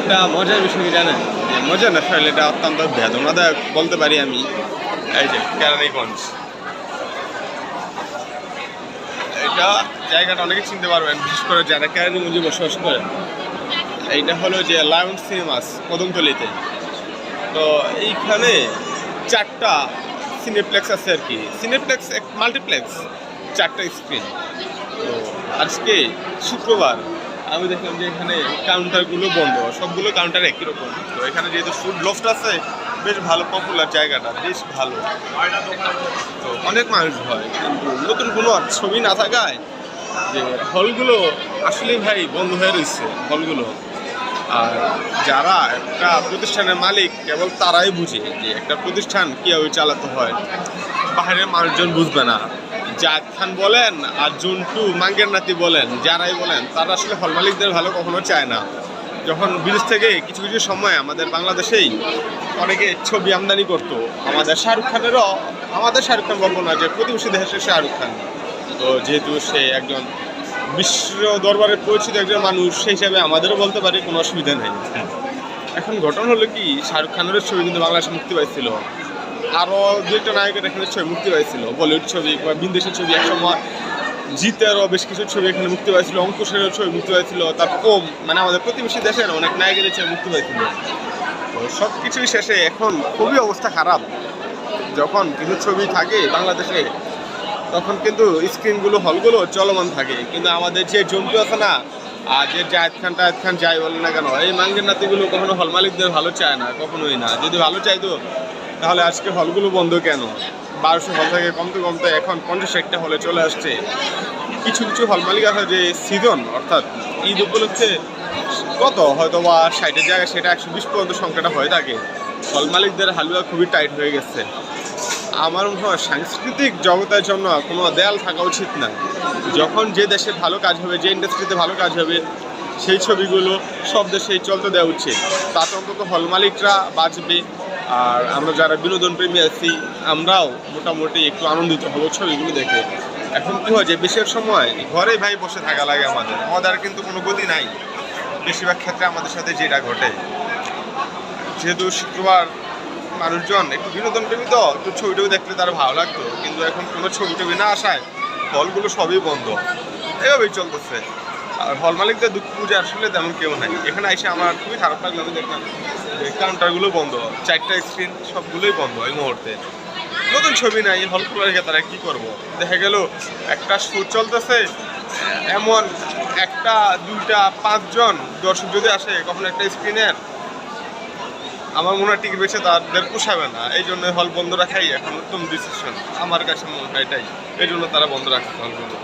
একটা মজার বিষয় কি জানেন? মজা না, আসলে এটা অত্যন্ত বেদনাদায়ক বলতে পারি আমি। এই যে কেরানীগঞ্জ, এটা জায়গাটা অনেকে চিনতে পারবেন, বিশেষ করে যারা কেরানীগঞ্জে বসবাস করে। এইটা হলো যে লায়ন সিনেমাস কদমতলিতে। তো এইখানে 4টা সিনেপ্লেক্স আছে আর কি, সিনেপ্লেক্স মাল্টিপ্লেক্স, 4টা স্ক্রিন। তো আজকে শুক্রবার আমি দেখলাম যে এখানে কাউন্টারগুলো বন্ধ, সবগুলো কাউন্টার একই রকম। তো এখানে যেহেতু ফুড লফট আছে, বেশ ভালো পপুলার জায়গাটা, বেশ ভালো। তো অনেক মানুষ হয়, কিন্তু নতুন কোনো ছবি না থাকায় যে হলগুলো আসলেই ভাই বন্ধ হয়ে রয়েছে হলগুলো। আর যারা একটা প্রতিষ্ঠানের মালিক কেবল তারাই বুঝে যে একটা প্রতিষ্ঠান কীভাবে চালাতে হয়, বাইরের মানুষজন বুঝবে না। জায়েদ খান বলেন আর জন্টু মাঙ্গের নাতি বলেন, যারাই বলেন, তারা আসলে হল মালিকদের ভালো কখনো চায় না। যখন বিদেশ থেকে কিছু কিছু সময় আমাদের বাংলাদেশেই অনেকে ছবি আমদানি করতো, আমাদের শাহরুখ খানেরও, আমাদের শাহরুখ খান বলবো না, যে প্রতিবেশী দেশের শাহরুখ খান। তো যেহেতু সে একজন বিশ্ব দরবারে পরিচিত একজন মানুষ, সেই হিসাবে আমাদেরও বলতে পারি, কোনো অসুবিধা নেই। এখন ঘটনা হলো কি, শাহরুখ খানের ছবি কিন্তু বাংলাদেশে মুক্তি পাইছিল, আরও 2টা নায়কের এখানে ছবি মুক্তি পাইছিল, বলিউড ছবি বা বিদেশের ছবি। একসময় জিতেরও বেশ কিছু ছবি এখানে মুক্তি পাইছিল, অঙ্কুশেরও ছবি মুক্তি পাইছিল, তারপর মানে আমাদের প্রতিবেশী দেশের অনেক নায়কের ছবি মুক্তি পাইছিল। তো সব কিছুই শেষে এখন খুবই অবস্থা খারাপ। যখন কিছু ছবি থাকে বাংলাদেশে, তখন কিন্তু স্ক্রিনগুলো, হলগুলো চলমান থাকে, কিন্তু আমাদের যে জন্টু আছে না, আর যে জায়েদ খান যাই বলে না কেন, এই মাঙ্গের নাতিগুলো কখনো হল মালিকদের ভালো চায় না, কখনোই না। যদি ভালো চাইতো তাহলে আজকে হলগুলো বন্ধ কেন? 1200 হল থেকে কমতে কমতে এখন 50-60টা হলে চলে আসছে। কিছু কিছু হল মালিক আছে যে সিজন, অর্থাৎ ঈদ উপলক্ষে কত হয়তো বা 60-এর জায়গায় সেটা 120 পর্যন্ত সংখ্যাটা হয়ে থাকে। হল মালিকদের হালুয়া খুবই টাইট হয়ে গেছে। আমার মনে হয় সাংস্কৃতিক জগতের জন্য কোনো দেয়াল থাকা উচিত না। যখন যে দেশে ভালো কাজ হবে, যে ইন্ডাস্ট্রিতে ভালো কাজ হবে, সেই ছবিগুলো সব দেশেই চলতে দেওয়া উচিত। তাতে অন্তত হল মালিকরা বাঁচবে, আর আমরা যারা বিনোদন প্রেমী আছি, আমরাও মোটামুটি একটু আনন্দিত হবো ছবিগুলো দেখে। এখন কী হয় যে বেশির সময় ঘরেই ভাই বসে থাকা লাগে আমাদের কিন্তু কোনো গতি নাই বেশিরভাগ ক্ষেত্রে আমাদের সাথে যেটা ঘটে। যেহেতু শুক্রবার মানুষজন একটু বিনোদন প্রেমী, তো একটু ছবি টবি দেখলে তারা ভালো লাগতো, কিন্তু এখন কোনো ছবি টবি না আসায় হলগুলো সবই বন্ধ, এভাবেই চলতেছে। আর হল মালিকদের দুঃখ বুঝে আসলে তেমন কেউ নাই। এখানে এসে আমার খুবই খারাপ লাগলো, আমি দেখলাম যে কাউন্টারগুলো বন্ধ, 4টা স্ক্রিন সবগুলোই বন্ধ এই মুহূর্তে। নতুন ছবি নাই, হল খোলা রেখে তারা কী করবো? দেখা গেল একটা শো চলতেছে, এমন 1টা 2টা 5 জন দর্শক যদি আসে কখনো একটা স্ক্রিনের, আমার মনে হয় টিকিট বেছে তাদের পোষাবে না। এই জন্য হল বন্ধ রাখাই এখন উত্তম ডিসিশন আমার কাছে মনে হয়, এটাই। এই জন্য তারা বন্ধ রাখছে হলগুলো।